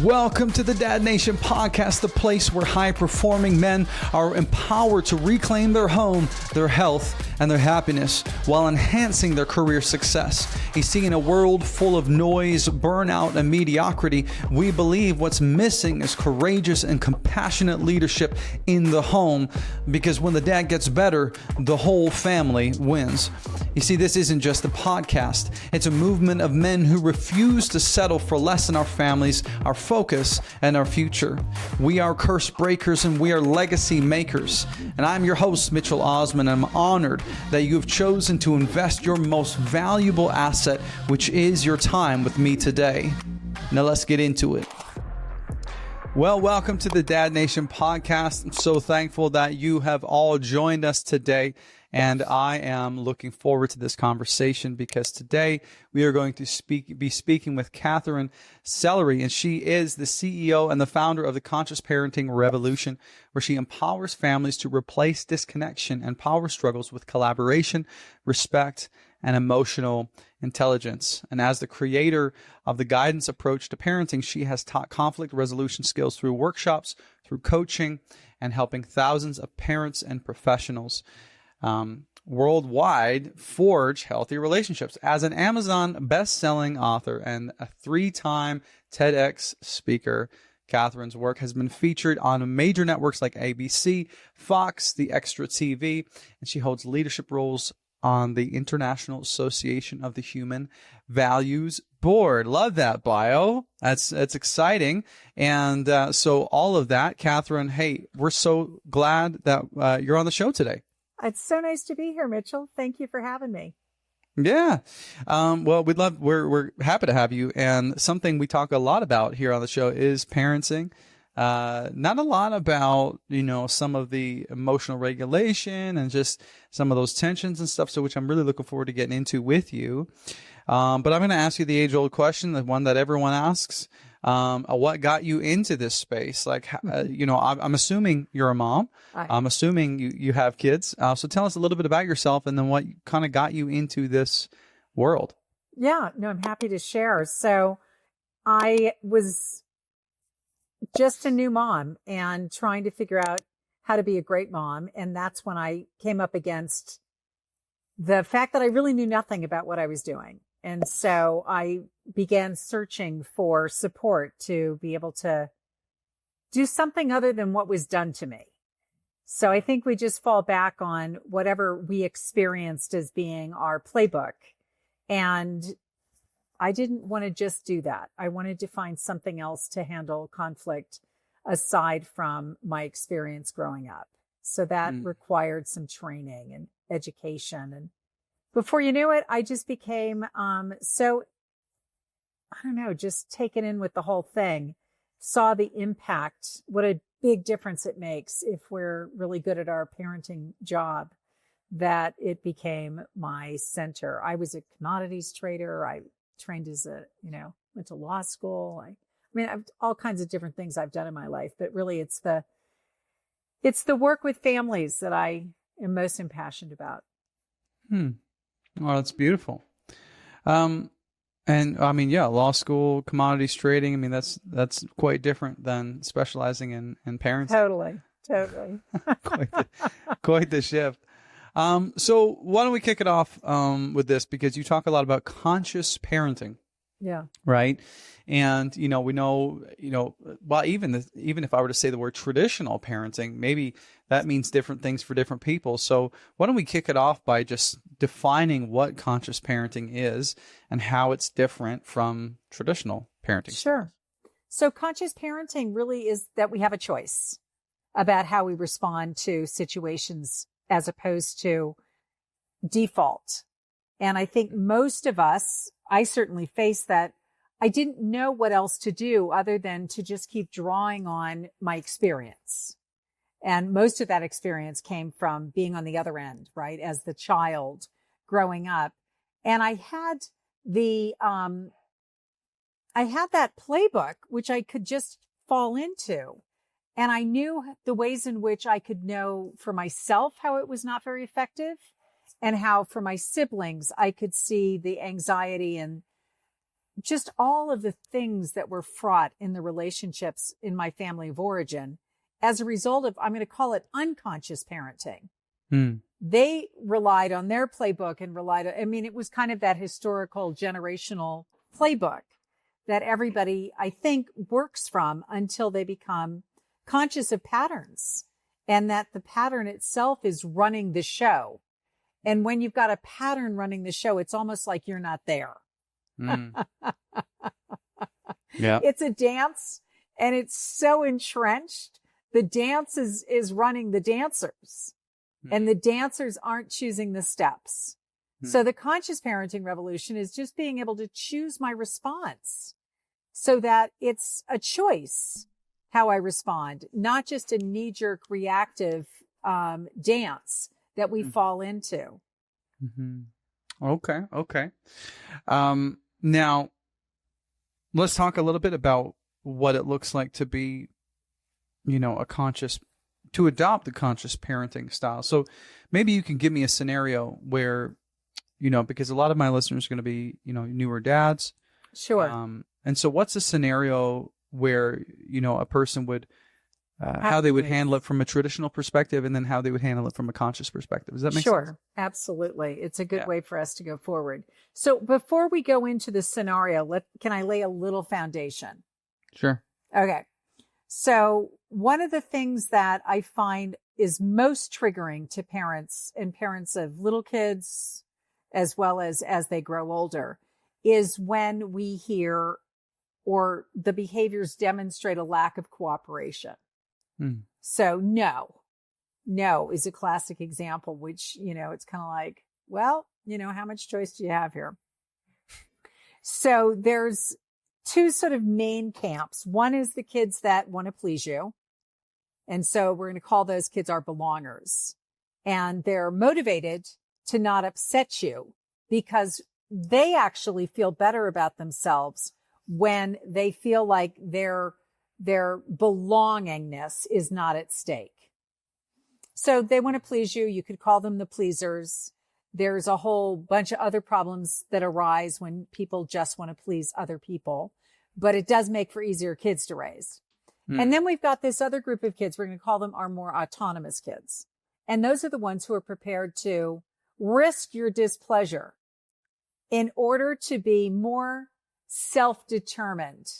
Welcome to the Dad Nation podcast, the place where high-performing men are empowered to reclaim their home, their health, and their happiness while enhancing their career success. You see, in a world full of noise, burnout, and mediocrity, we believe what's missing is courageous and compassionate leadership in the home, because when the dad gets better, the whole family wins. You see, this isn't just a podcast. It's a movement of men who refuse to settle for less in our families, our focus, and our future. We are curse breakers and we are legacy makers. And I'm your host, Mitchell Osman, and I'm honored that you have chosen to invest your most valuable asset, which is your time, with me today. Now let's get into it. Well, welcome to the Dad Nation podcast. I'm so thankful that you have all joined us today. And I am looking forward to this conversation because today we are going to be speaking with Katherine Sellery, and she is the CEO and the founder of the Conscious Parenting Revolution, where she empowers families to replace disconnection and power struggles with collaboration, respect, and emotional intelligence. And as the creator of the guidance approach to parenting, she has taught conflict resolution skills through workshops, through coaching, and helping thousands of parents and professionals worldwide forge healthy relationships. As an Amazon best-selling author and a 3-time TEDx speaker, Katherine's work has been featured on major networks like ABC, Fox, the Extra TV, and she holds leadership roles on the International Association of the Human Values Board. Love that bio. That's exciting. And so all of that, Katherine, hey, we're so glad that you're on the show today. It's so nice to be here, Mitchell. Thank you for having me. Yeah. Well, we're happy to have you. And something we talk a lot about here on the show is parenting. Not a lot about, some of the emotional regulation and just some of those tensions and stuff. So, which I'm really looking forward to getting into with you. But I'm going to ask you the age-old question, the one that everyone asks. What got you into this space? Like, I'm assuming you're a mom. I'm assuming you have kids. So tell us a little bit about yourself and then what kind of got you into this world. Yeah, no, I'm happy to share. So I was just a new mom and trying to figure out how to be a great mom. And that's when I came up against the fact that I really knew nothing about what I was doing. And so I began searching for support to be able to do something other than what was done to me. So I think we just fall back on whatever we experienced as being our playbook. And I didn't want to just do that. I wanted to find something else to handle conflict aside from my experience growing up. So that required some training and education. And before you knew it, I just became just taken in with the whole thing, saw the impact, what a big difference it makes if we're really good at our parenting job, that it became my center. I was a commodities trader. I trained as went to law school. I've all kinds of different things I've done in my life, but really it's the work with families that I am most impassioned about. Well, that's beautiful. Law school, commodities trading. That's quite different than specializing in parenting. Totally. Quite the shift. So why don't we kick it off with this, because you talk a lot about conscious parenting. Yeah. Right. And, we know, well, even if I were to say the word traditional parenting, maybe that means different things for different people. So why don't we kick it off by just defining what conscious parenting is and how it's different from traditional parenting? Sure. So conscious parenting really is that we have a choice about how we respond to situations as opposed to default. And I think most of us, I certainly face that. I didn't know what else to do other than to just keep drawing on my experience. And most of that experience came from being on the other end, right? As the child growing up. And I had that playbook, which I could just fall into. And I knew the ways in which I could know for myself how it was not very effective, and how for my siblings, I could see the anxiety and just all of the things that were fraught in the relationships in my family of origin as a result of, I'm going to call it unconscious parenting. They relied on their playbook and it was kind of that historical generational playbook that everybody, I think, works from until they become conscious of patterns, and that the pattern itself is running the show. And when you've got a pattern running the show, it's almost like you're not there. Yeah. It's a dance, and it's so entrenched. The dance is running the dancers, and the dancers aren't choosing the steps. So the conscious parenting revolution is just being able to choose my response so that it's a choice how I respond, not just a knee-jerk reactive dance that we fall into. Okay. Now, let's talk a little bit about what it looks like to be, to adopt the conscious parenting style. So maybe you can give me a scenario where, because a lot of my listeners are going to be, newer dads. Sure. And so what's a scenario where, a person would, how they would handle it from a traditional perspective, and then how they would handle it from a conscious perspective. Does that make sense? Sure. Absolutely. It's a good way for us to go forward. So before we go into the scenario, can I lay a little foundation? Sure. Okay. So one of the things that I find is most triggering to parents and parents of little kids, as well as they grow older, is when we hear or the behaviors demonstrate a lack of cooperation. So no is a classic example, which, it's kind of like, well, how much choice do you have here? So there's two sort of main camps. One is the kids that want to please you. And so we're going to call those kids our belongers. And they're motivated to not upset you because they actually feel better about themselves when they feel like their belongingness is not at stake. So they want to please you. You could call them the pleasers. There's a whole bunch of other problems that arise when people just want to please other people, but it does make for easier kids to raise. And then we've got this other group of kids. We're going to call them our more autonomous kids. And those are the ones who are prepared to risk your displeasure in order to be more self-determined.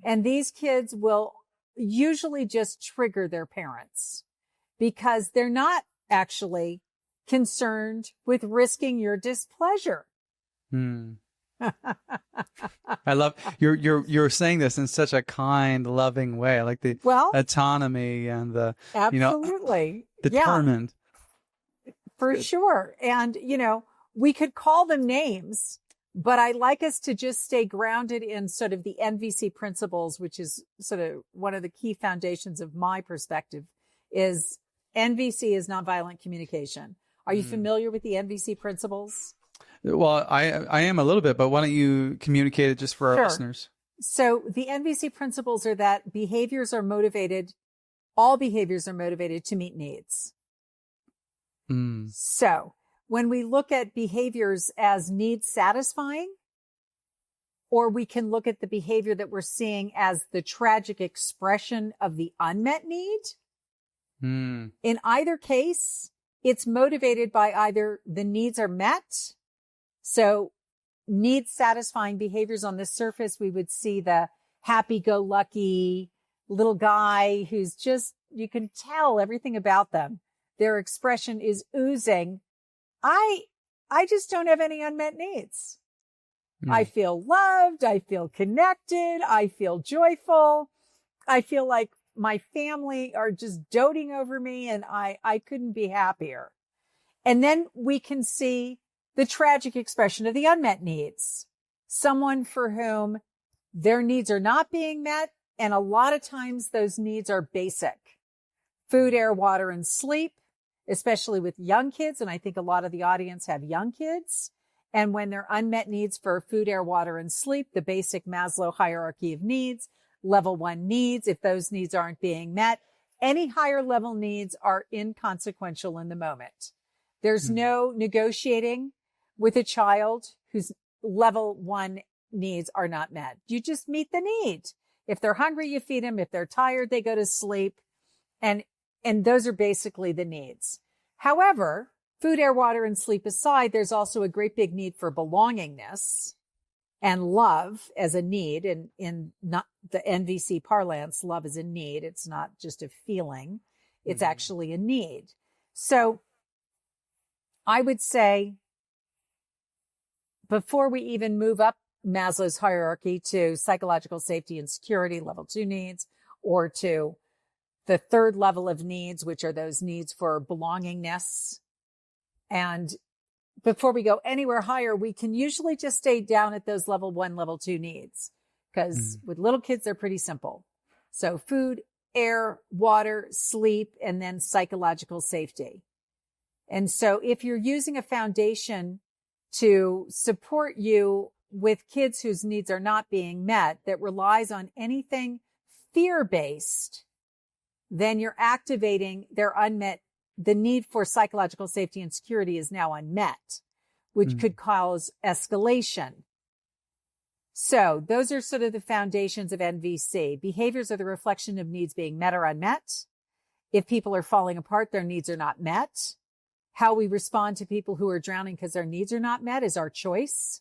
And these kids will usually just trigger their parents because they're not actually concerned with risking your displeasure. I love you're saying this in such a kind, loving way. I like the autonomy and the absolutely determined. Yeah, for sure. And we could call them names, but I like us to just stay grounded in sort of the NVC principles, which is sort of one of the key foundations of my perspective. Is NVC is nonviolent communication. Are you familiar with the NVC principles? Well, I am a little bit, but why don't you communicate it just for our listeners? So the NVC principles are that all behaviors are motivated to meet needs. So when we look at behaviors as needs satisfying, or we can look at the behavior that we're seeing as the tragic expression of the unmet need. In either case, it's motivated by either the needs are met. So needs satisfying behaviors on the surface, we would see the happy-go-lucky little guy who's just, you can tell everything about them. Their expression is oozing. I just don't have any unmet needs. I feel loved. I feel connected. I feel joyful. I feel like my family are just doting over me, and I couldn't be happier. And then we can see the tragic expression of the unmet needs. Someone for whom their needs are not being met. And a lot of times those needs are basic. Food, air, water, and sleep, especially with young kids. And I think a lot of the audience have young kids. And when their unmet needs for food, air, water, and sleep, the basic Maslow hierarchy of needs, level 1 needs, if those needs aren't being met, any higher level needs are inconsequential in the moment. There's no negotiating with a child whose level 1 needs are not met. You just meet the need. If they're hungry, you feed them. If they're tired, they go to sleep. And those are basically the needs. However, food, air, water, and sleep aside, there's also a great big need for belongingness and love as a need. And in not the NVC parlance, love is a need. It's not just a feeling. It's actually a need. So I would say before we even move up Maslow's hierarchy to psychological safety and security, level 2 needs, or to the third level of needs, which are those needs for belongingness. And before we go anywhere higher, we can usually just stay down at those level 1, level 2 needs, because with little kids, they're pretty simple. So food, air, water, sleep, and then psychological safety. And so if you're using a foundation to support you with kids whose needs are not being met that relies on anything fear-based, then you're activating their unmet, the need for psychological safety and security is now unmet, which could cause escalation. So those are sort of the foundations of NVC. Behaviors are the reflection of needs being met or unmet. If people are falling apart, their needs are not met. How we respond to people who are drowning because their needs are not met is our choice.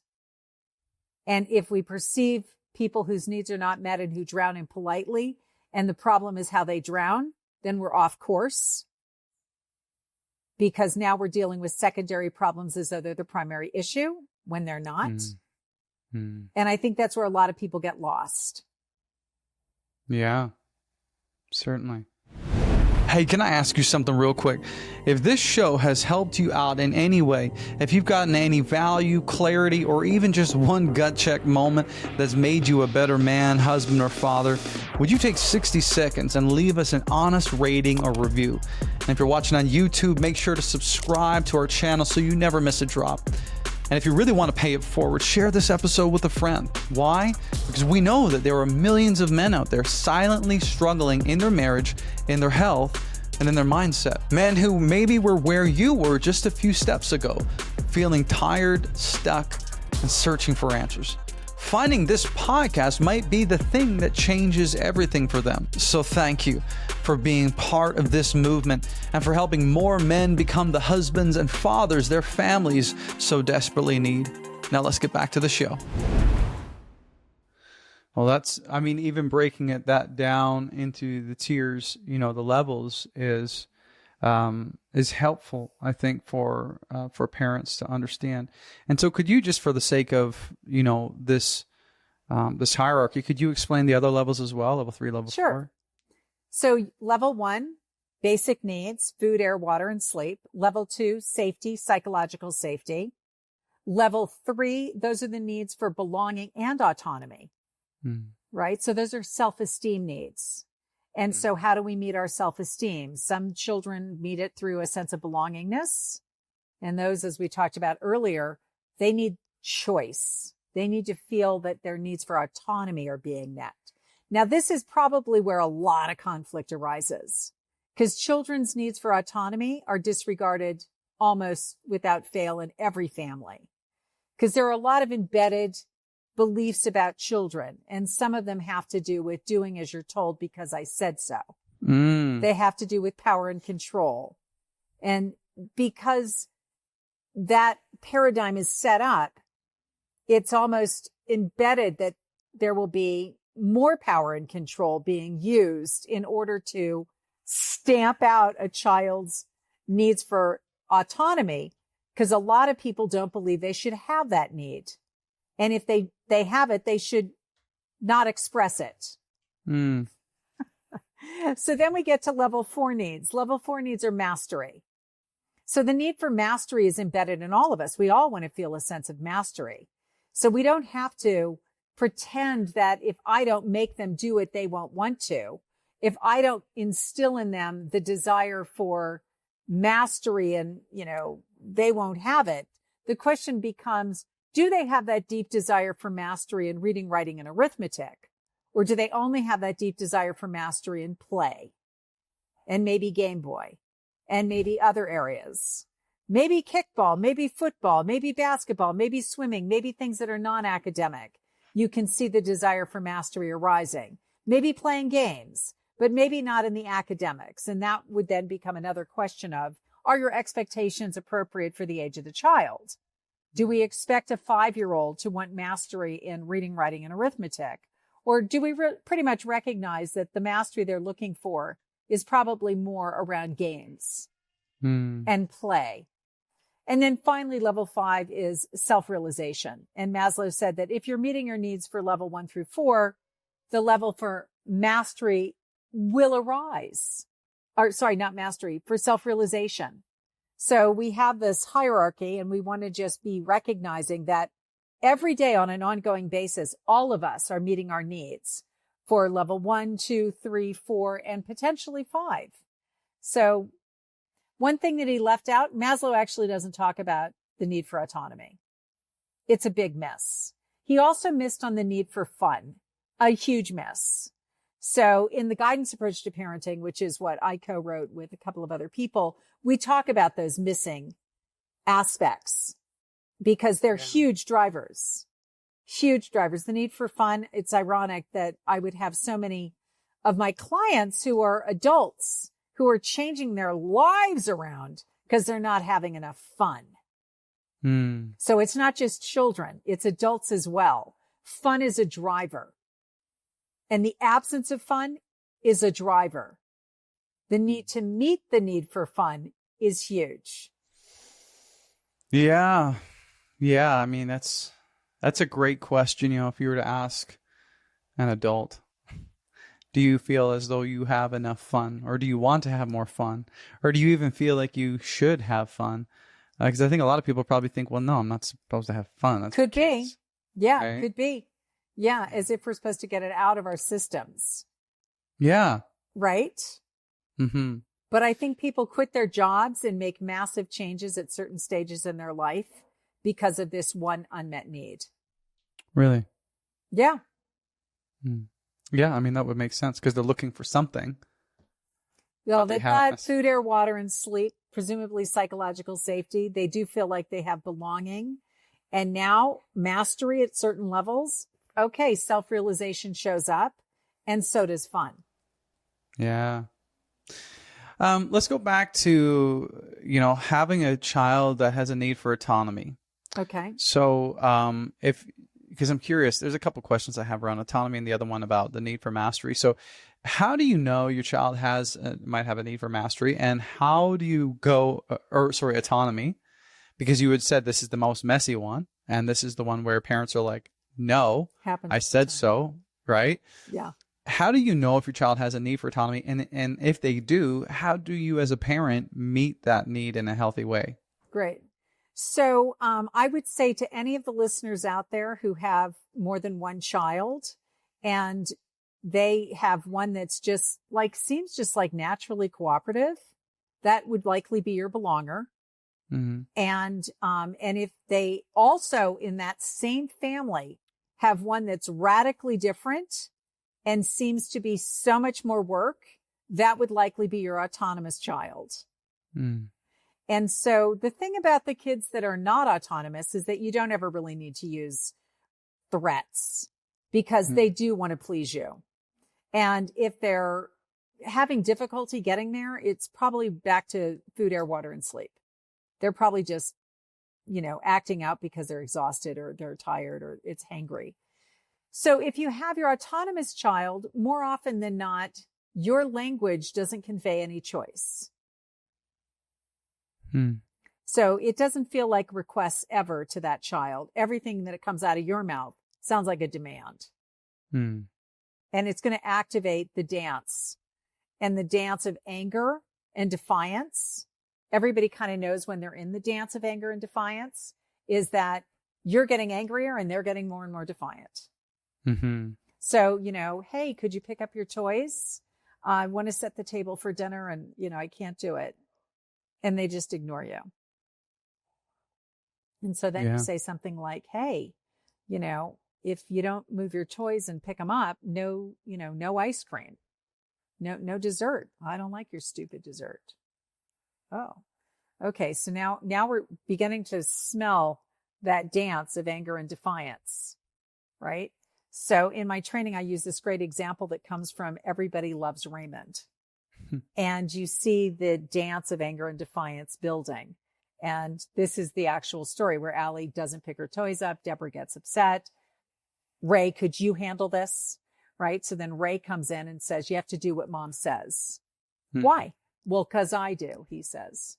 And if we perceive people whose needs are not met and who drown impolitely, and the problem is how they drown, then we're off course, because now we're dealing with secondary problems as though they're the primary issue when they're not. And I think that's where a lot of people get lost. Yeah, certainly. Hey, can I ask you something real quick? If this show has helped you out in any way, if you've gotten any value, clarity, or even just one gut check moment that's made you a better man, husband, or father, would you take 60 seconds and leave us an honest rating or review? And if you're watching on YouTube, make sure to subscribe to our channel so you never miss a drop. And if you really want to pay it forward, share this episode with a friend. Why? Because we know that there are millions of men out there silently struggling in their marriage, in their health, and in their mindset. Men who maybe were where you were just a few steps ago, feeling tired, stuck, and searching for answers. Finding this podcast might be the thing that changes everything for them. So thank you for being part of this movement and for helping more men become the husbands and fathers their families so desperately need. Now let's get back to the show. Well, even breaking that down into the tiers, the levels is helpful, I think, for parents to understand. And so could you, just for the sake of, this hierarchy, could you explain the other levels as well? Level 3, level 4? Sure. So level 1, basic needs, food, air, water, and sleep. Level 2, safety, psychological safety. Level 3, those are the needs for belonging and autonomy, right? So those are self-esteem needs. And so how do we meet our self-esteem? Some children meet it through a sense of belongingness. And those, as we talked about earlier, they need choice. They need to feel that their needs for autonomy are being met. Now, this is probably where a lot of conflict arises, because children's needs for autonomy are disregarded almost without fail in every family, because there are a lot of embedded beliefs about children, and some of them have to do with doing as you're told because I said so. They have to do with power and control. And because that paradigm is set up, it's almost embedded that there will be more power and control being used in order to stamp out a child's needs for autonomy, because a lot of people don't believe they should have that need. And if they have it, they should not express it. So then we get to level 4 needs. Level 4 needs are mastery. So the need for mastery is embedded in all of us. We all want to feel a sense of mastery. So we don't have to pretend that if I don't make them do it, they won't want to. If I don't instill in them the desire for mastery and, they won't have it. The question becomes, do they have that deep desire for mastery in reading, writing, and arithmetic? Or do they only have that deep desire for mastery in play and maybe Game Boy and maybe other areas? Maybe kickball, maybe football, maybe basketball, maybe swimming, maybe things that are non-academic. you can see the desire for mastery arising. Maybe playing games, but maybe not in the academics. And that would then become another question of, are your expectations appropriate for the age of the child? Do we expect a 5-year-old to want mastery in reading, writing, and arithmetic? Or do we pretty much recognize that the mastery they're looking for is probably more around games and play? And then finally, level 5 is self-realization. And Maslow said that if you're meeting your needs for level 1 through 4, the level for mastery will arise. Or sorry, not mastery, for self-realization. So we have this hierarchy, and we want to just be recognizing that every day on an ongoing basis, all of us are meeting our needs for level 1, 2, 3, 4, and potentially 5. So one thing that he left out, Maslow actually doesn't talk about the need for autonomy. It's a big miss. He also missed on the need for fun, a huge miss. So in the guidance approach to parenting, which is what I co-wrote with a couple of other people, we talk about those missing aspects because they're huge drivers, huge drivers. The need for fun. It's ironic that I would have so many of my clients who are adults who are changing their lives around because they're not having enough fun. So it's not just children, it's adults as well. Fun is a driver. And the absence of fun is a driver. The need to meet the need for fun is huge. Yeah. Yeah. I mean, that's a great question. You know, if you were to ask an adult, do you feel as though you have enough fun, or do you want to have more fun, or do you even feel like you should have fun? Because I think a lot of people probably think, well, no, I'm not supposed to have fun. That's could be. Yeah, right? Could be. Yeah, as if we're supposed to get it out of our systems. Yeah. Right? Mm-hmm. But I think people quit their jobs and make massive changes at certain stages in their life because of this one unmet need. Really? Yeah. Yeah, I mean, that would make sense because they're looking for something. Well, they've got food, air, water, and sleep, presumably psychological safety. They do feel like they have belonging. And now mastery at certain levels. Okay, self-realization shows up, and so does fun. Yeah. Let's go back to, having a child that has a need for autonomy. Okay. So because I'm curious, there's a couple questions I have around autonomy and the other one about the need for mastery. So how do you know your child might have a need for mastery, and how do you autonomy? Because you had said this is the most messy one, and this is the one where parents are like, no, I said so, right? Yeah. How do you know if your child has a need for autonomy? And if they do, how do you as a parent meet that need in a healthy way? Great. So I would say to any of the listeners out there who have more than one child and they have one that's seems just like naturally cooperative, that would likely be your belonger. Mm-hmm. And if they also in that same family have one that's radically different and seems to be so much more work, that would likely be your autonomous child. And so the thing about the kids that are not autonomous is that you don't ever really need to use threats because they do want to please you. And if they're having difficulty getting there, it's probably back to food, air, water, and sleep. They're probably just, acting out because they're exhausted or they're tired or it's hangry. So if you have your autonomous child, more often than not, your language doesn't convey any choice. So it doesn't feel like requests ever to that child. Everything that comes out of your mouth sounds like a demand. And it's going to activate the dance, and the dance of anger and defiance. Everybody kind of knows when they're in the dance of anger and defiance is that you're getting angrier and they're getting more and more defiant. Mm-hmm. So, hey, could you pick up your toys? I want to set the table for dinner and, I can't do it. And they just ignore you. And so then you say something like, hey, if you don't move your toys and pick them up, no ice cream, no dessert. I don't like your stupid dessert. Oh, okay. So now we're beginning to smell that dance of anger and defiance, right? So in my training, I use this great example that comes from Everybody Loves Raymond. And you see the dance of anger and defiance building. And this is the actual story where Allie doesn't pick her toys up. Deborah gets upset. Ray, could you handle this? Right? So then Ray comes in and says, you have to do what mom says. Why? Well, 'cause I do, he says.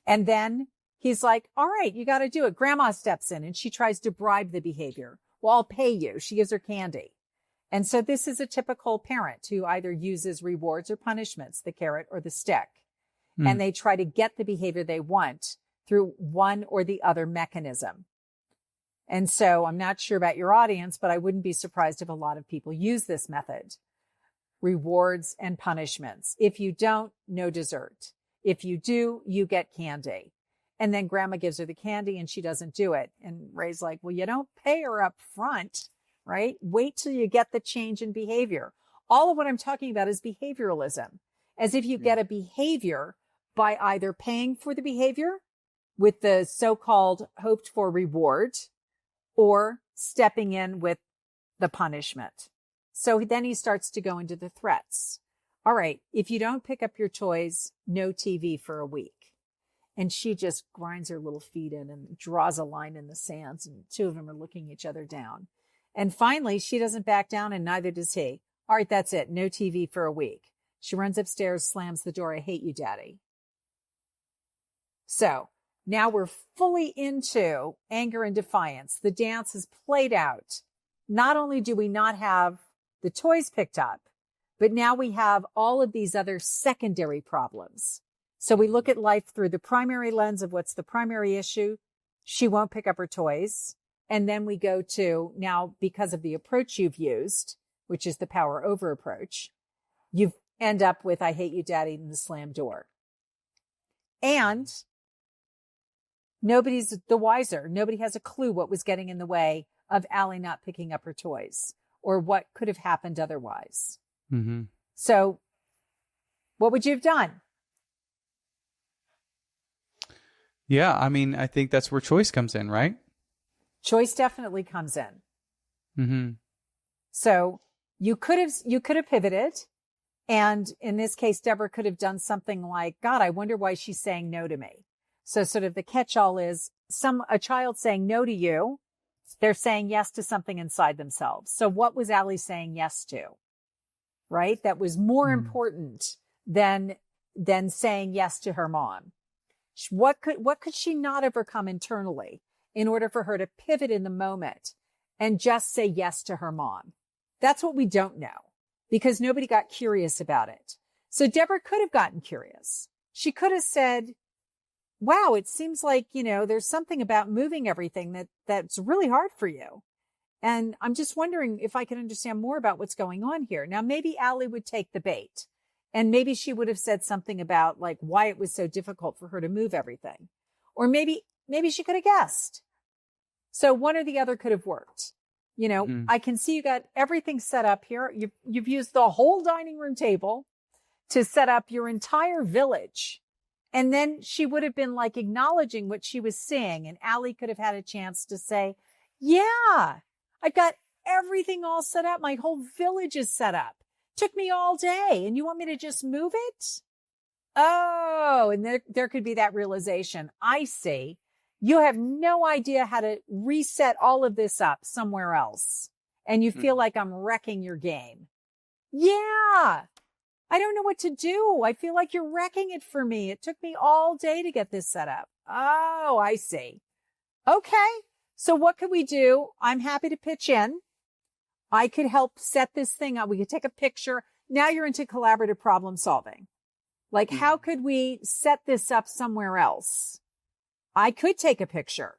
And then he's like, all right, you got to do it. Grandma steps in and she tries to bribe the behavior. Well, I'll pay you. She gives her candy. And so this is a typical parent who either uses rewards or punishments, the carrot or the stick. And they try to get the behavior they want through one or the other mechanism. And so I'm not sure about your audience, but I wouldn't be surprised if a lot of people use this method. Rewards and punishments. If you don't, no dessert. If you do, you get candy. And then grandma gives her the candy and she doesn't do it. And Ray's like, well, you don't pay her up front, right? Wait till you get the change in behavior. All of what I'm talking about is behavioralism. As if you get a behavior by either paying for the behavior with the so-called hoped for reward or stepping in with the punishment. So then he starts to go into the threats. All right, if you don't pick up your toys, no TV for a week. And she just grinds her little feet in and draws a line in the sands. And two of them are looking each other down. And finally, she doesn't back down and neither does he. All right, that's it. No TV for a week. She runs upstairs, slams the door. I hate you, Daddy. So now we're fully into anger and defiance. The dance is played out. Not only do we not have the toys picked up, but now we have all of these other secondary problems. So we look at life through the primary lens of what's the primary issue. She won't pick up her toys. And then we go to now, because of the approach you've used, which is the power over approach, you end up with, I hate you, Daddy, and the slam door. And nobody's the wiser. Nobody has a clue what was getting in the way of Allie not picking up her toys or what could have happened otherwise. Mm-hmm. So what would you have done? Yeah, I mean, I think that's where choice comes in, right? Choice definitely comes in. Mm-hmm. So you could have pivoted. And in this case, Deborah could have done something like, God, I wonder why she's saying no to me. So sort of the catch-all is a child saying no to you. They're saying yes to something inside themselves. So what was Allie saying yes to? Right? That was more important than saying yes to her mom. What could she not overcome internally in order for her to pivot in the moment and just say yes to her mom? That's what we don't know because nobody got curious about it. So Deborah could have gotten curious. She could have said, wow, it seems like, there's something about moving everything that's really hard for you. And I'm just wondering if I can understand more about what's going on here. Now, maybe Allie would take the bait and maybe she would have said something about like why it was so difficult for her to move everything. Or maybe she could have guessed. So one or the other could have worked. I can see you got everything set up here. You've used the whole dining room table to set up your entire village. And then she would have been like acknowledging what she was seeing. And Allie could have had a chance to say, yeah, I've got everything all set up. My whole village is set up. Took me all day. And you want me to just move it? Oh, and there could be that realization. I see. You have no idea how to reset all of this up somewhere else. And you feel like I'm wrecking your game. Yeah. I don't know what to do. I feel like you're wrecking it for me. It took me all day to get this set up. Oh, I see. Okay. So what could we do? I'm happy to pitch in. I could help set this thing up. We could take a picture. Now you're into collaborative problem solving. Like, how could we set this up somewhere else? I could take a picture.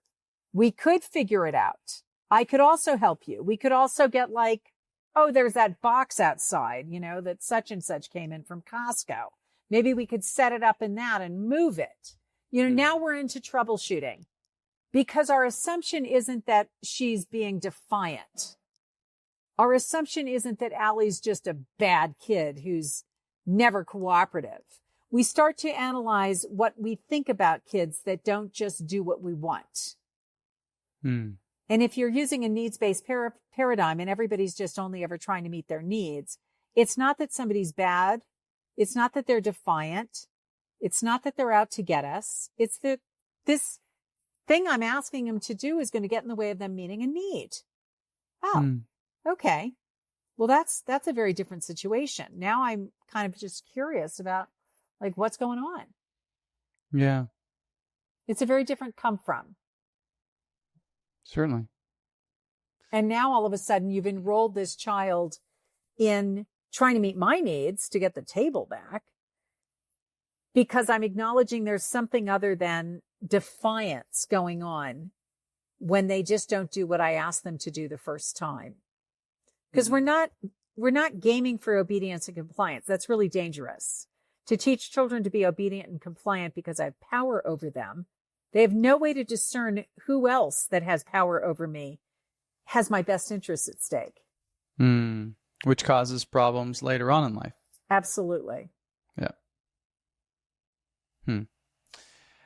We could figure it out. I could also help you. We could also get like, oh, there's that box outside, that such and such came in from Costco. Maybe we could set it up in that and move it. Now we're into troubleshooting because our assumption isn't that she's being defiant. Our assumption isn't that Allie's just a bad kid who's never cooperative. We start to analyze what we think about kids that don't just do what we want. And if you're using a needs-based paradigm and everybody's just only ever trying to meet their needs, it's not that somebody's bad. It's not that they're defiant. It's not that they're out to get us. It's that this thing I'm asking them to do is going to get in the way of them meeting a need. Oh, okay. Well, that's a very different situation. Now I'm kind of just curious about like what's going on. Yeah. It's a very different come from. Certainly. And now all of a sudden you've enrolled this child in trying to meet my needs to get the table back because I'm acknowledging there's something other than defiance going on when they just don't do what I asked them to do the first time. Because we're not gaming for obedience and compliance. That's really dangerous. To teach children to be obedient and compliant because I have power over them. They have no way to discern who else that has power over me has my best interests at stake. Which causes problems later on in life. Absolutely. Yeah.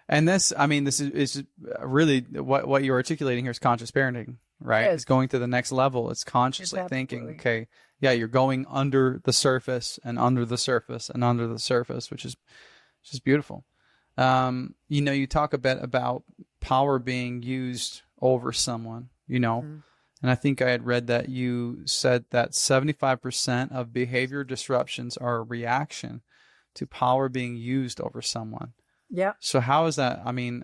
And this is really what you're articulating here is conscious parenting, right? It's going to the next level. It's consciously thinking, okay, yeah, you're going under the surface and under the surface and under the surface, which is just beautiful. You talk a bit about power being used over someone, and I think I had read that you said that 75% of behavior disruptions are a reaction to power being used over someone. Yeah. So how is that? I mean,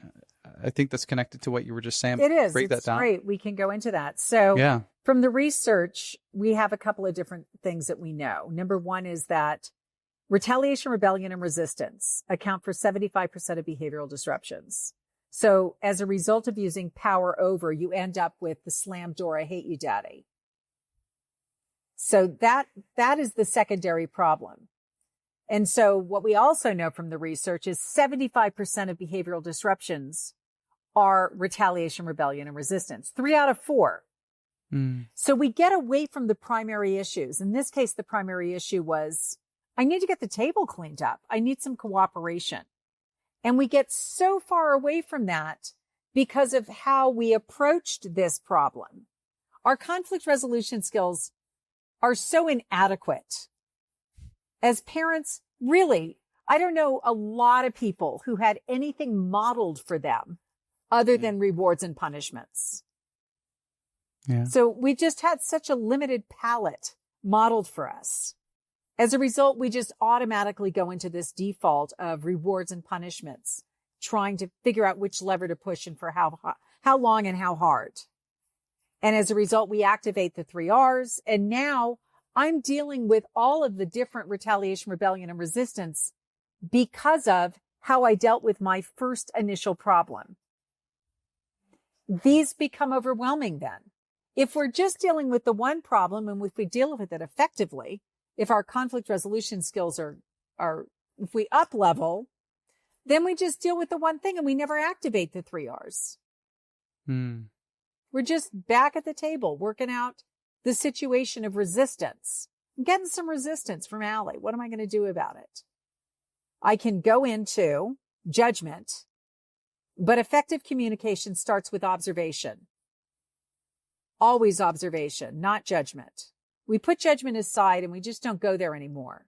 I think that's connected to what you were just saying. It is. Break that down. Great. We can go into that. So from the research, we have a couple of different things that we know. Number one is that retaliation, rebellion, and resistance account for 75% of behavioral disruptions. So as a result of using power over, you end up with the slam door, I hate you, daddy. So that is the secondary problem. And so what we also know from the research is 75% of behavioral disruptions are retaliation, rebellion, and resistance. 3 out of 4. So we get away from the primary issues. In this case, the primary issue was, I need to get the table cleaned up. I need some cooperation. And we get so far away from that because of how we approached this problem. Our conflict resolution skills are so inadequate. As parents, really, I don't know a lot of people who had anything modeled for them other than rewards and punishments. Yeah. So we just had such a limited palette modeled for us. As a result, we just automatically go into this default of rewards and punishments, trying to figure out which lever to push and for how long and how hard. And as a result, we activate the 3 R's. And now I'm dealing with all of the different retaliation, rebellion, and resistance because of how I dealt with my first initial problem. These become overwhelming then. If we're just dealing with the one problem and if we deal with it effectively, if our conflict resolution skills are if we up level, then we just deal with the one thing and we never activate the 3 R's. We're just back at the table working out the situation of resistance. I'm getting some resistance from Allie. What am I going to do about it? I can go into judgment, but effective communication starts with observation. Always observation, not judgment. We put judgment aside and we just don't go there anymore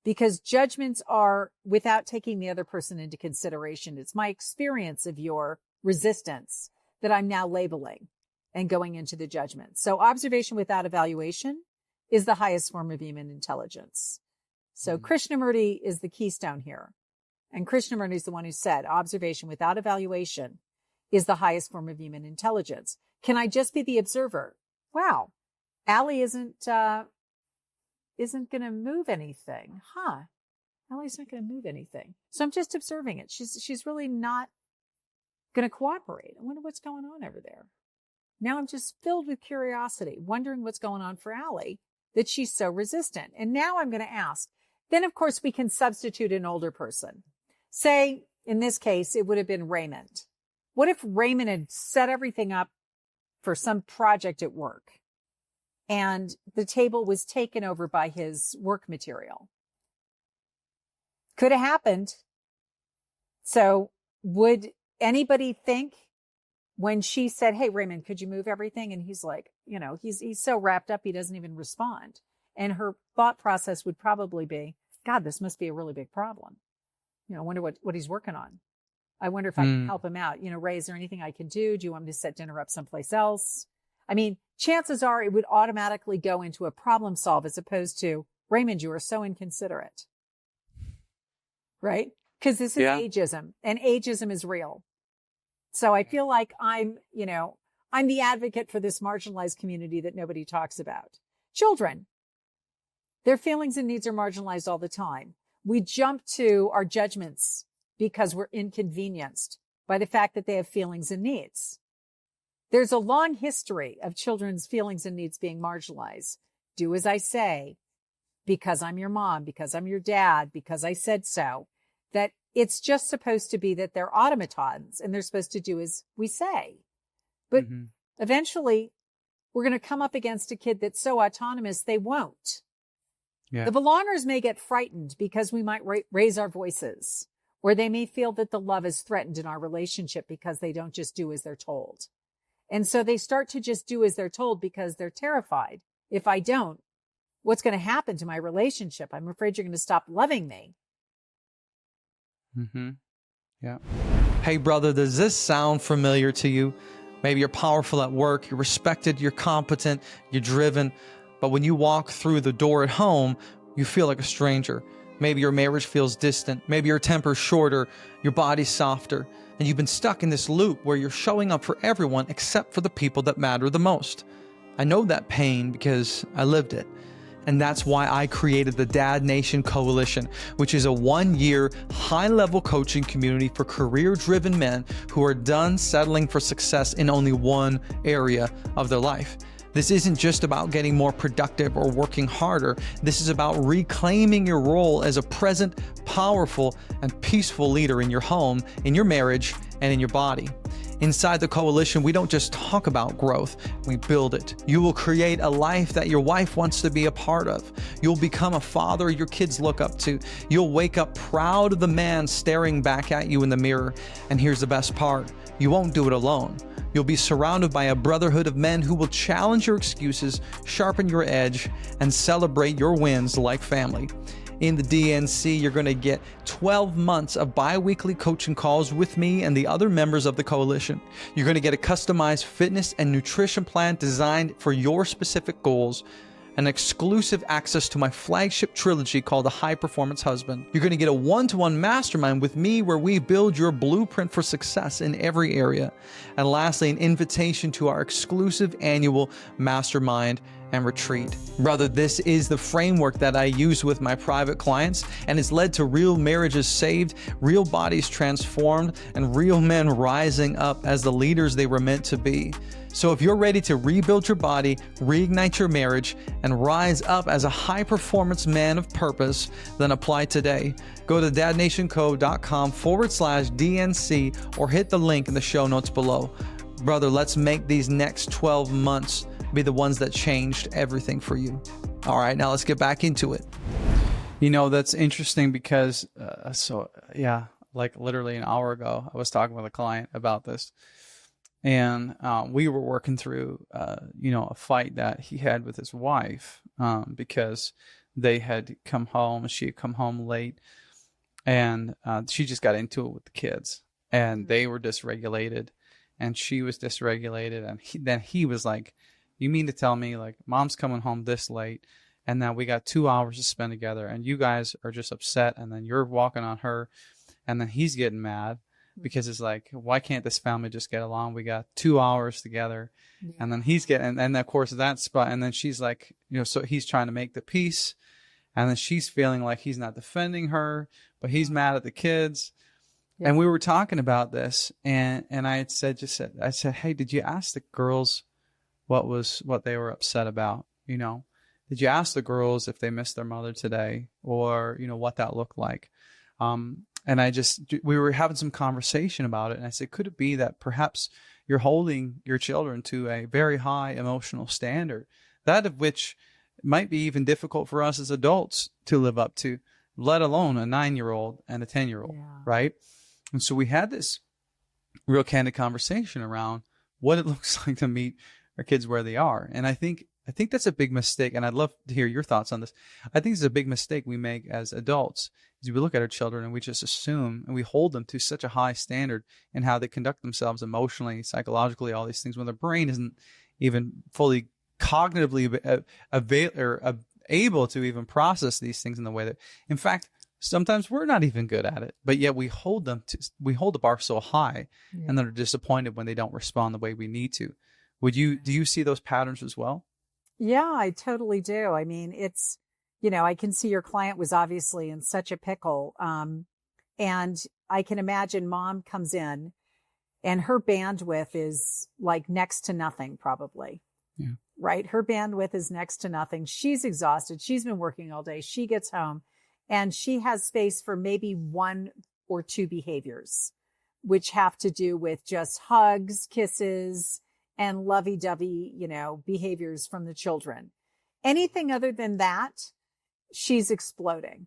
because judgments are without taking the other person into consideration. It's my experience of your resistance that I'm now labeling and going into the judgment. So observation without evaluation is the highest form of human intelligence. So Krishnamurti is the keystone here. And Krishnamurti is the one who said observation without evaluation is the highest form of human intelligence. Can I just be the observer? Wow. Allie isn't going to move anything. Allie's not going to move anything. So I'm just observing it. She's really not going to cooperate. I wonder what's going on over there. Now I'm just filled with curiosity, wondering what's going on for Allie, that she's so resistant. And now I'm going to ask. Then, of course, we can substitute an older person. Say, in this case, it would have been Raymond. What if Raymond had set everything up for some project at work and the table was taken over by his work material? Could have happened. So would anybody think when she said, "Hey, Raymond, could you move everything?" And he's like, he's so wrapped up, he doesn't even respond. And her thought process would probably be, God, this must be a really big problem. I wonder what he's working on. I wonder if I can help him out. Ray, is there anything I can do? Do you want me to set dinner up someplace else? I mean, chances are it would automatically go into a problem solve as opposed to, Raymond, you are so inconsiderate. Right? Because this is ageism, and ageism is real. So I feel like I'm the advocate for this marginalized community that nobody talks about. Children, their feelings and needs are marginalized all the time. We jump to our judgments because we're inconvenienced by the fact that they have feelings and needs. There's a long history of children's feelings and needs being marginalized. Do as I say, because I'm your mom, because I'm your dad, because I said so. That it's just supposed to be that they're automatons and they're supposed to do as we say. But eventually we're going to come up against a kid that's so autonomous, they won't. Yeah. The belongers may get frightened because we might raise our voices, or they may feel that the love is threatened in our relationship because they don't just do as they're told. And so they start to just do as they're told because they're terrified. If I don't, what's going to happen to my relationship? I'm afraid you're going to stop loving me. Yeah. Hey, brother, does this sound familiar to you? Maybe you're powerful at work, you're respected, you're competent, you're driven, but when you walk through the door at home, you feel like a stranger. Maybe your marriage feels distant. Maybe your temper's shorter, your body's softer, and you've been stuck in this loop where you're showing up for everyone except for the people that matter the most. I know that pain because I lived it. And that's why I created the Dad Nation Coalition, which is a 1-year high-level coaching community for career-driven men who are done settling for success in only one area of their life. This isn't just about getting more productive or working harder. This is about reclaiming your role as a present, powerful, and peaceful leader in your home, in your marriage, and in your body. Inside the coalition, we don't just talk about growth, we build it. You will create a life that your wife wants to be a part of. You'll become a father your kids look up to. You'll wake up proud of the man staring back at you in the mirror. And here's the best part, you won't do it alone. You'll be surrounded by a brotherhood of men who will challenge your excuses, sharpen your edge, and celebrate your wins like family. In the DNC, you're going to get 12 months of bi-weekly coaching calls with me and the other members of the coalition. You're going to get a customized fitness and nutrition plan designed for your specific goals, and exclusive access to my flagship trilogy called The High Performance Husband. You're going to get a one-to-one mastermind with me where we build your blueprint for success in every area. And lastly, an invitation to our exclusive annual mastermind and retreat. Brother, this is the framework that I use with my private clients, and it's led to real marriages saved, real bodies transformed, and real men rising up as the leaders they were meant to be. So if you're ready to rebuild your body, reignite your marriage, and rise up as a high-performance man of purpose, then apply today. Go to dadnationco.com/DNC or hit the link in the show notes below. Brother, let's make these next 12 months be the ones that changed everything for you. All right, now let's get back into it. That's interesting because, like literally an hour ago, I was talking with a client about this. And we were working through, a fight that he had with his wife because they had come home. She had come home late, and she just got into it with the kids. And they were dysregulated, and she was dysregulated. And then he was like, "You mean to tell me, like, mom's coming home this late, and now we got 2 hours to spend together, and you guys are just upset, and then you're walking on her," and then he's getting mad. Because it's like, why can't this family just get along? We got 2 hours together. Yeah. And then he's getting, and of course that spot. And then she's like, so he's trying to make the peace. And then she's feeling like he's not defending her, but he's mad at the kids. Yeah. And we were talking about this. And I had said, hey, did you ask the girls what they were upset about? Did you ask the girls if they missed their mother today, or, what that looked like? And we were having some conversation about it. And I said, could it be that perhaps you're holding your children to a very high emotional standard, that of which might be even difficult for us as adults to live up to, let alone a 9-year-old and a 10-year-old, right? And so we had this real candid conversation around what it looks like to meet our kids where they are. And I think that's a big mistake. And I'd love to hear your thoughts on this. I think it's a big mistake we make as adults is we look at our children and we just assume and we hold them to such a high standard in how they conduct themselves emotionally, psychologically, all these things when their brain isn't even fully cognitively able to even process these things in the way that, in fact, sometimes we're not even good at it, but yet we hold the bar so high, and they're disappointed when they don't respond the way we need to. Do you see those patterns as well? Yeah, I totally do. I mean, it's, I can see your client was obviously in such a pickle. And I can imagine mom comes in and her bandwidth is like next to nothing, probably. Yeah. Right? Her bandwidth is next to nothing. She's exhausted. She's been working all day. She gets home and she has space for maybe one or two behaviors, which have to do with just hugs, kisses, and lovey-dovey, behaviors from the children. Anything other than that, she's exploding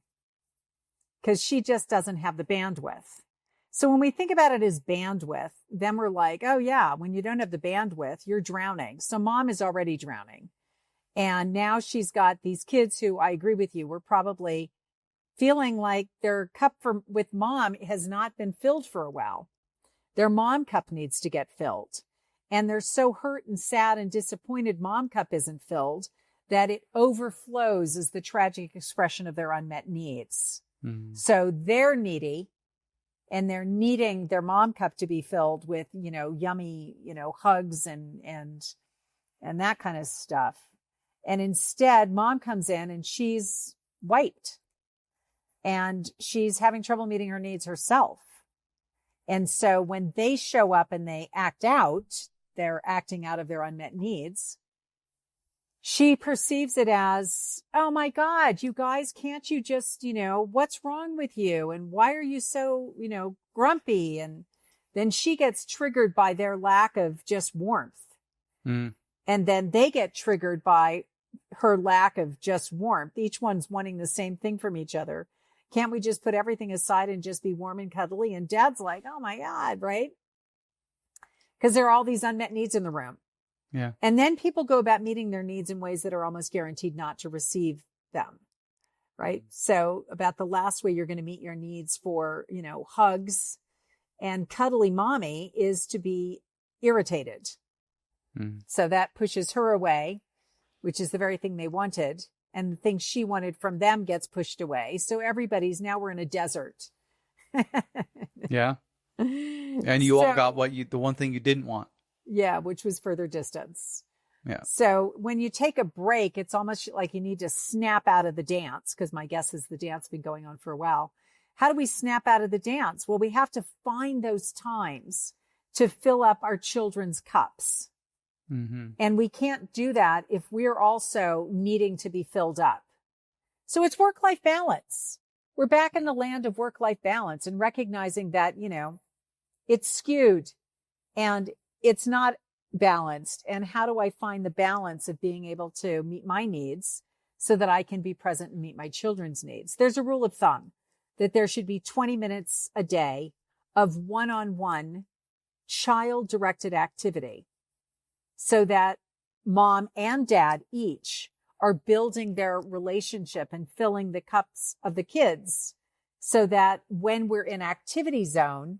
because she just doesn't have the bandwidth. So when we think about it as bandwidth, then we're like, oh yeah, when you don't have the bandwidth, you're drowning. So mom is already drowning. And now she's got these kids who, I agree with you, were probably feeling like their cup with mom has not been filled for a while. Their mom cup needs to get filled. And they're so hurt and sad and disappointed mom cup isn't filled that it overflows as the tragic expression of their unmet needs. Mm-hmm. So they're needy and they're needing their mom cup to be filled with, yummy, hugs and that kind of stuff. And instead mom comes in and she's wiped and she's having trouble meeting her needs herself. And so when they show up and they act out, they're acting out of their unmet needs. She perceives it as, oh my God, you guys, can't you just, what's wrong with you? And why are you so, grumpy? And then she gets triggered by their lack of just warmth. Mm. And then they get triggered by her lack of just warmth. Each one's wanting the same thing from each other. Can't we just put everything aside and just be warm and cuddly? And dad's like, oh my God, right? Because there are all these unmet needs in the room. Yeah. And then people go about meeting their needs in ways that are almost guaranteed not to receive them. Right. So about the last way you're going to meet your needs for, hugs and cuddly mommy is to be irritated. Mm. So that pushes her away, which is the very thing they wanted. And the thing she wanted from them gets pushed away. So now we're in a desert. Yeah. And you all got the one thing you didn't want. Yeah, which was further distance. Yeah. So when you take a break, it's almost like you need to snap out of the dance, because my guess is the dance has been going on for a while. How do we snap out of the dance? Well, we have to find those times to fill up our children's cups. Mm-hmm. And we can't do that if we're also needing to be filled up. So it's work-life balance. We're back in the land of work-life balance and recognizing that, it's skewed and it's not balanced. And how do I find the balance of being able to meet my needs so that I can be present and meet my children's needs? There's a rule of thumb that there should be 20 minutes a day of one-on-one child-directed activity so that mom and dad each are building their relationship and filling the cups of the kids so that when we're in activity zone,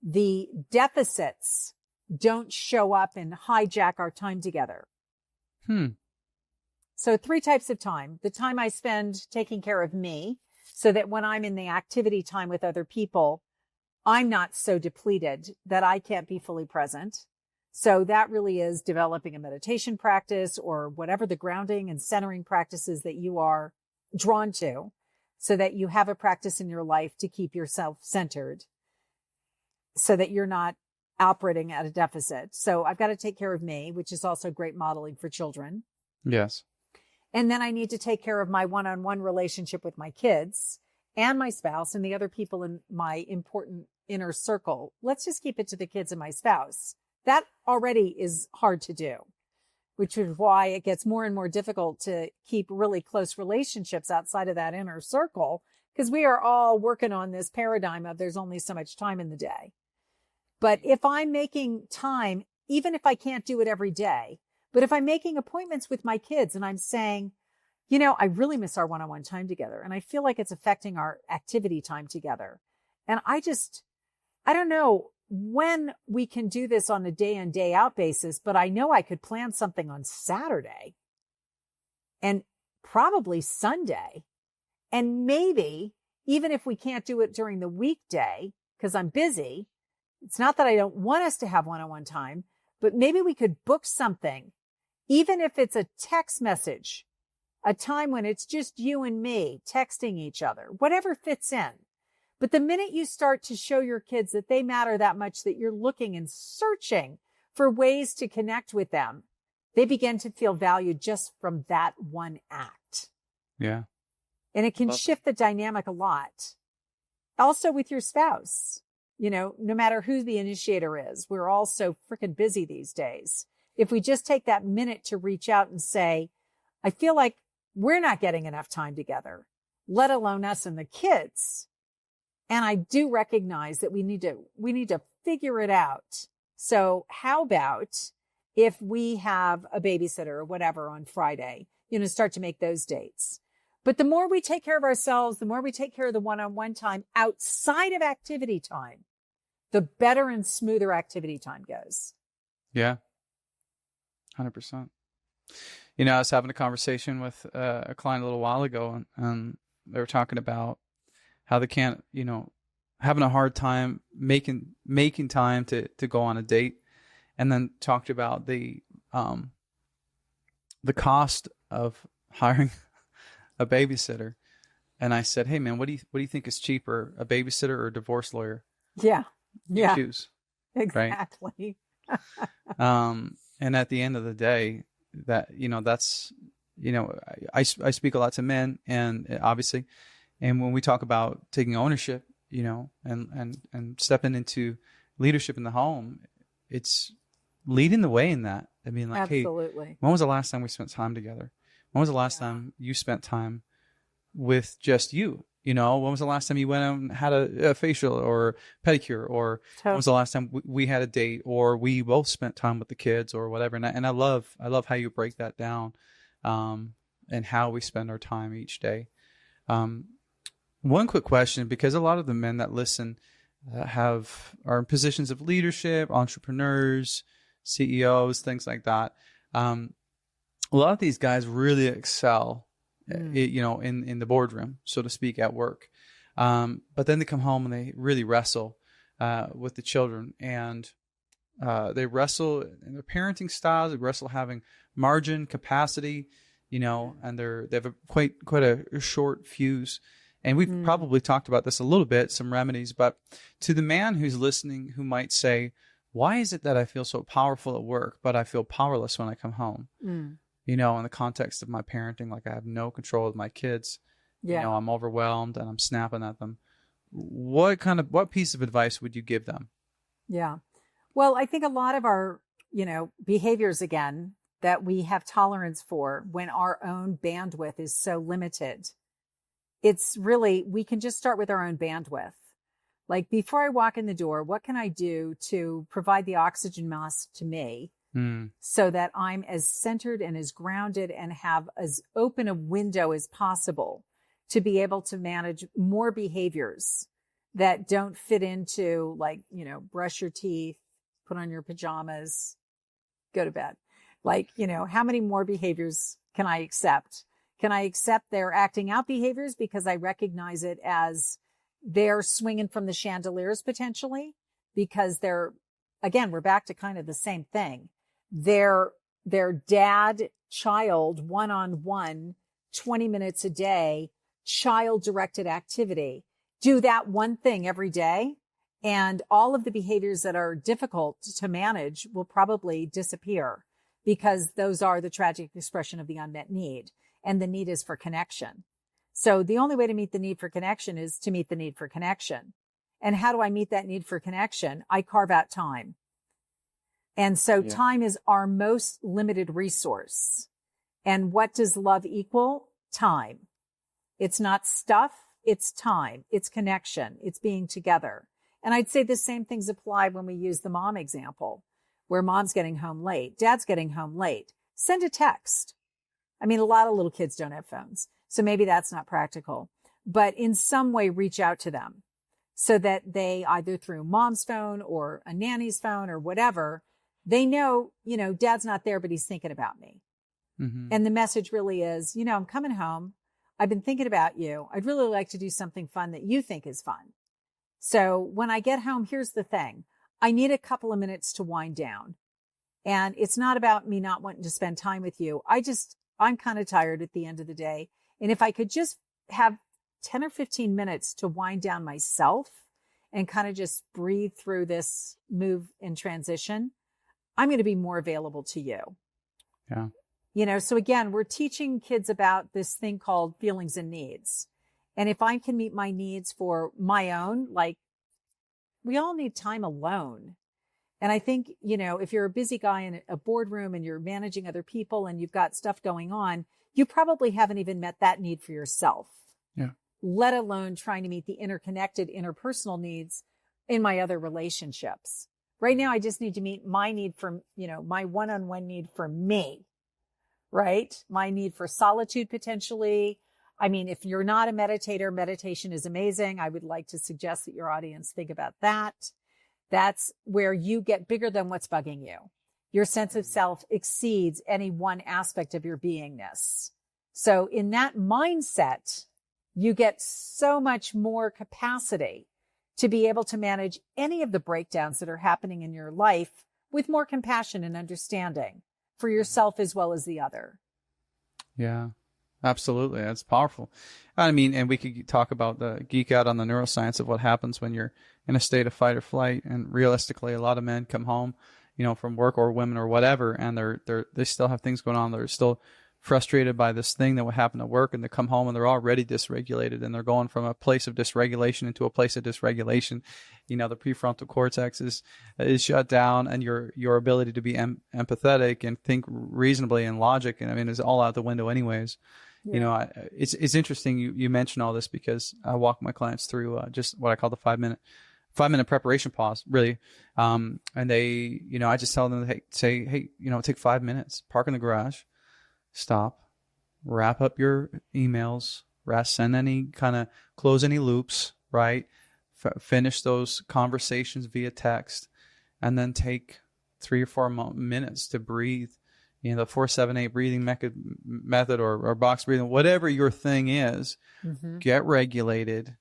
the deficits don't show up and hijack our time together. So 3 types of time. The time I spend taking care of me so that when I'm in the activity time with other people, I'm not so depleted that I can't be fully present. So that really is developing a meditation practice or whatever the grounding and centering practices that you are drawn to so that you have a practice in your life to keep yourself centered so that you're not operating at a deficit. So I've got to take care of me, which is also great modeling for children. Yes. And then I need to take care of my one-on-one relationship with my kids and my spouse and the other people in my important inner circle. Let's just keep it to the kids and my spouse. That already is hard to do, which is why it gets more and more difficult to keep really close relationships outside of that inner circle, because we are all working on this paradigm of there's only so much time in the day. But if I'm making time, even if I can't do it every day, but if I'm making appointments with my kids and I'm saying, I really miss our one-on-one time together, and I feel like it's affecting our activity time together. And I don't know when we can do this on a day in, day out basis, but I know I could plan something on Saturday and probably Sunday. And maybe even if we can't do it during the weekday, because I'm busy, it's not that I don't want us to have one-on-one time, but maybe we could book something, even if it's a text message, a time when it's just you and me texting each other, whatever fits in. But the minute you start to show your kids that they matter that much, that you're looking and searching for ways to connect with them, they begin to feel valued just from that one act. Yeah. And it can shift the dynamic a lot. Also with your spouse, no matter who the initiator is, we're all so freaking busy these days. If we just take that minute to reach out and say, I feel like we're not getting enough time together, let alone us and the kids. And I do recognize that we need to figure it out. So how about if we have a babysitter or whatever on Friday, start to make those dates. But the more we take care of ourselves, the more we take care of the one-on-one time outside of activity time, the better and smoother activity time goes. Yeah. 100%. I was having a conversation with a client a little while ago, and they were talking about how they can't, having a hard time making time to go on a date, and then talked about the cost of hiring a babysitter. And I said, hey man, what do you think is cheaper, a babysitter or a divorce lawyer? Yeah. You choose. Exactly. Right? And at the end of the day, that, that's, I speak a lot to men, and obviously, and when we talk about taking ownership, and stepping into leadership in the home, it's leading the way in that. I mean, like, absolutely. Hey, when was the last time we spent time together? When was the last time you spent time with just you? When was the last time you went out and had a facial or pedicure? Or when was the last time we had a date, or we both spent time with the kids or whatever? And I love how you break that down, and how we spend our time each day. One quick question, because a lot of the men that listen are in positions of leadership, entrepreneurs, CEOs, things like that. A lot of these guys really excel, in the boardroom, so to speak, at work. But then they come home and they really wrestle with the children, and they wrestle in their parenting styles. They wrestle having margin, capacity, and they have quite a short fuse. And we've probably talked about this a little bit, some remedies. But to the man who's listening, who might say, why is it that I feel so powerful at work, but I feel powerless when I come home? In the context of my parenting, like I have no control of my kids. Yeah. I'm overwhelmed and I'm snapping at them. What piece of advice would you give them? Yeah. Well, I think a lot of our, behaviors, again, that we have tolerance for when our own bandwidth is so limited, it's really, we can just start with our own bandwidth. Like, before I walk in the door, what can I do to provide the oxygen mask to me so that I'm as centered and as grounded and have as open a window as possible to be able to manage more behaviors that don't fit into, like, brush your teeth, put on your pajamas, go to bed. Like, how many more behaviors can I accept? Can I accept their acting out behaviors because I recognize it as they're swinging from the chandeliers potentially, because again, we're back to kind of the same thing. Their dad child one-on-one 20 minutes a day, child directed activity. Do that one thing every day, and all of the behaviors that are difficult to manage will probably disappear, because those are the tragic expression of the unmet need. And the need is for connection. So the only way to meet the need for connection is to meet the need for connection. And how do I meet that need for connection? I carve out time. And so time is our most limited resource. And what does love equal? Time. It's not stuff. It's time. It's connection. It's being together. And I'd say the same things apply when we use the mom example, where mom's getting home late, dad's getting home late. Send a text. I mean, a lot of little kids don't have phones, so maybe that's not practical, but in some way reach out to them so that they either through mom's phone or a nanny's phone or whatever, they know, dad's not there, but he's thinking about me. Mm-hmm. And the message really is, I'm coming home. I've been thinking about you. I'd really like to do something fun that you think is fun. So when I get home, here's the thing. I need a couple of minutes to wind down. And it's not about me not wanting to spend time with you. I'm kind of tired at the end of the day. And if I could just have 10 or 15 minutes to wind down myself and kind of just breathe through this move and transition, I'm going to be more available to you. Yeah. So again, we're teaching kids about this thing called feelings and needs. And if I can meet my needs for my own, like we all need time alone. And I think, if you're a busy guy in a boardroom and you're managing other people and you've got stuff going on, you probably haven't even met that need for yourself. Yeah. Let alone trying to meet the interconnected interpersonal needs in my other relationships. Right now, I just need to meet my need for, my one-on-one need for me, right? My need for solitude potentially. I mean, if you're not a meditator, meditation is amazing. I would like to suggest that your audience think about that. That's where you get bigger than what's bugging you. Your sense of self exceeds any one aspect of your beingness. So in that mindset, you get so much more capacity to be able to manage any of the breakdowns that are happening in your life with more compassion and understanding for yourself as well as the other. Yeah, absolutely. That's powerful. I mean, and we could talk about the geek out on the neuroscience of what happens when you're in a state of fight or flight. And realistically, a lot of men come home, from work, or women or whatever, and they still have things going on. They're still frustrated by this thing that would happen at work, and they come home and they're already dysregulated, and they're going from a place of dysregulation into a place of dysregulation. The prefrontal cortex is shut down, and your ability to be empathetic and think reasonably and logic, and is all out the window anyways. Yeah. It's interesting you mention all this, because I walk my clients through just what I call the 5-minute preparation pause, really. And they, I just tell them, hey, take 5 minutes, park in the garage, stop, wrap up your emails, send any close any loops, right? Finish those conversations via text, and then take 3 or 4 minutes to breathe. The 4-7-8 breathing method or box breathing, whatever your thing is, get regulated,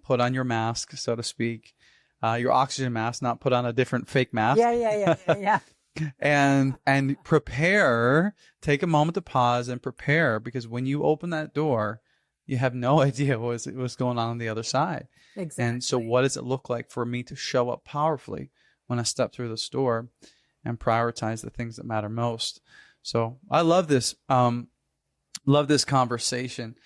put on your mask, so to speak, your oxygen mask, not put on a different fake mask. Yeah. and prepare, take a moment to pause and prepare, because when you open that door, you have no idea what's going on the other side. Exactly. And so what does it look like for me to show up powerfully when I step through this door and prioritize the things that matter most? So I love this conversation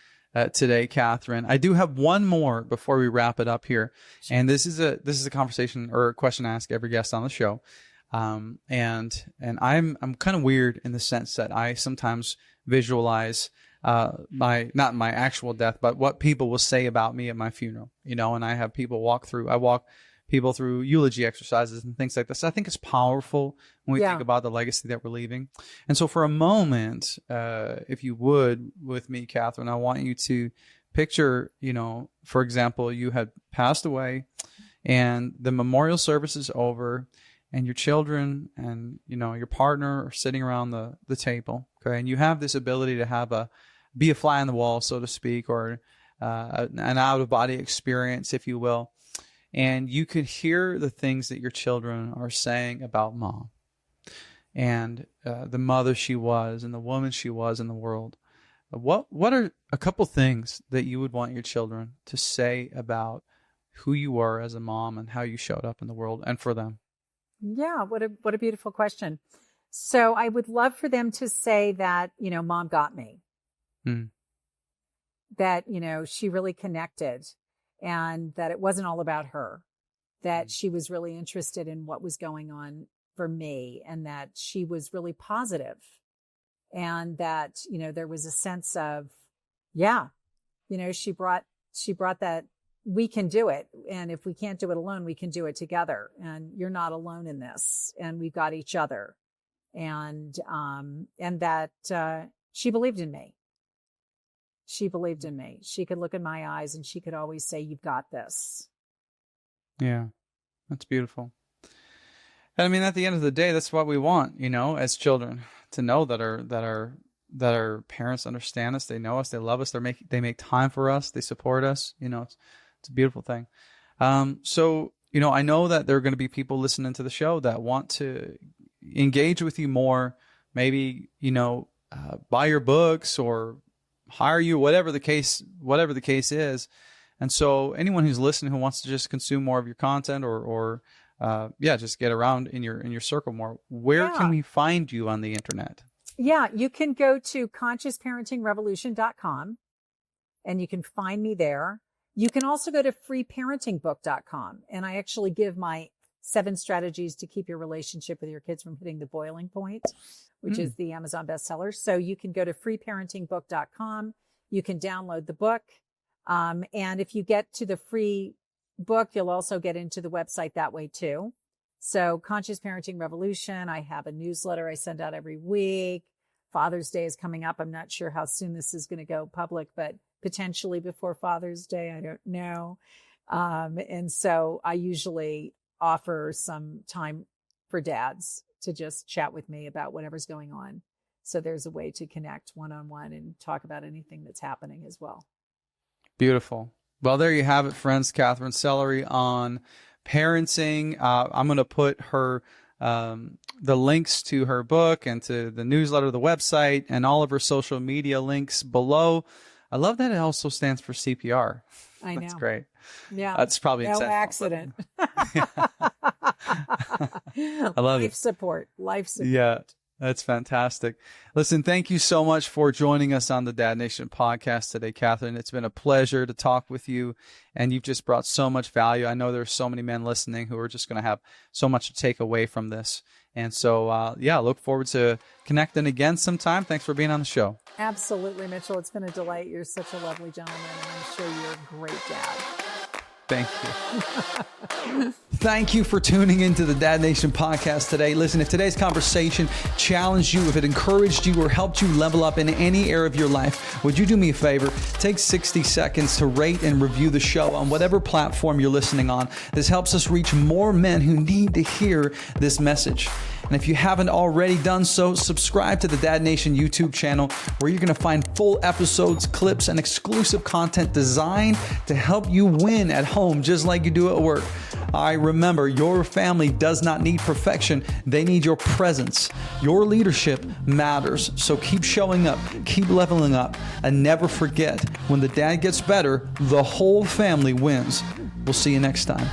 today, Katherine. I do have one more before we wrap it up here. Sure. And this is a conversation or a question I ask every guest on the show. And I'm kind of weird in the sense that I sometimes visualize not my actual death, but what people will say about me at my funeral, and I have people walk people through eulogy exercises and things like this. I think it's powerful when we think about the legacy that we're leaving. And so for a moment, if you would, with me, Katherine, I want you to picture, for example, you had passed away and the memorial service is over, and your children and, your partner are sitting around the table. Okay. And you have this ability to be a fly on the wall, so to speak, or an out of body experience, if you will. And you could hear the things that your children are saying about mom and the mother she was and the woman she was in the world. What are a couple things that you would want your children to say about who you were as a mom and how you showed up in the world and for them? Yeah, what a beautiful question. So I would love for them to say that, mom got me. That, she really connected, and that it wasn't all about her, that she was really interested in what was going on for me, and that she was really positive, and that, there was a sense of, she brought that we can do it. And if we can't do it alone, we can do it together. And you're not alone in this. And we've got each other. And that she believed in me. She believed in me. She could look in my eyes and she could always say, "You've got this." Yeah, that's beautiful. And I mean, at the end of the day, that's what we want, as children, to know that our parents understand us, they know us, they love us, they make time for us, they support us. It's a beautiful thing. So, I know that there are going to be people listening to the show that want to engage with you more, maybe, buy your books or hire you, whatever the case is. And so anyone who's listening who wants to just consume more of your content or just get around in your circle more, where can we find you on the internet? Yeah, you can go to consciousparentingrevolution.com and you can find me there. You can also go to freeparentingbook.com, and I actually give my 7 strategies to keep your relationship with your kids from hitting the boiling point, which is the Amazon bestseller. So you can go to freeparentingbook.com. You can download the book. And if you get to the free book, you'll also get into the website that way too. So Conscious Parenting Revolution, I have a newsletter I send out every week. Father's Day is coming up. I'm not sure how soon this is going to go public, but potentially before Father's Day. I don't know. And so I usually offer some time for dads to just chat with me about whatever's going on. So there's a way to connect one-on-one and talk about anything that's happening as well. Beautiful. Well, there you have it, friends. Katherine Sellery on parenting. I'm going to put her the links to her book and to the newsletter, the website, and all of her social media links below. I love that it also stands for CPR. I know. That's great. Yeah. That's probably no accident. I love Life support. Yeah. That's fantastic. Listen, thank you so much for joining us on the Dad Nation podcast today, Katherine. It's been a pleasure to talk with you, and you've just brought so much value. I know there's so many men listening who are just going to have so much to take away from this. And so, look forward to connecting again sometime. Thanks for being on the show. Absolutely, Mitchell. It's been a delight. You're such a lovely gentleman, and I'm sure you're a great dad. Thank you. Thank you for tuning into the Dad Nation podcast today. Listen, if today's conversation challenged you, if it encouraged you or helped you level up in any area of your life, would you do me a favor? Take 60 seconds to rate and review the show on whatever platform you're listening on. This helps us reach more men who need to hear this message. And if you haven't already done so, subscribe to the Dad Nation YouTube channel, where you're going to find full episodes, clips, and exclusive content designed to help you win at home just like you do at work. Remember, your family does not need perfection. They need your presence. Your leadership matters. So keep showing up, keep leveling up, and never forget, when the dad gets better, the whole family wins. We'll see you next time.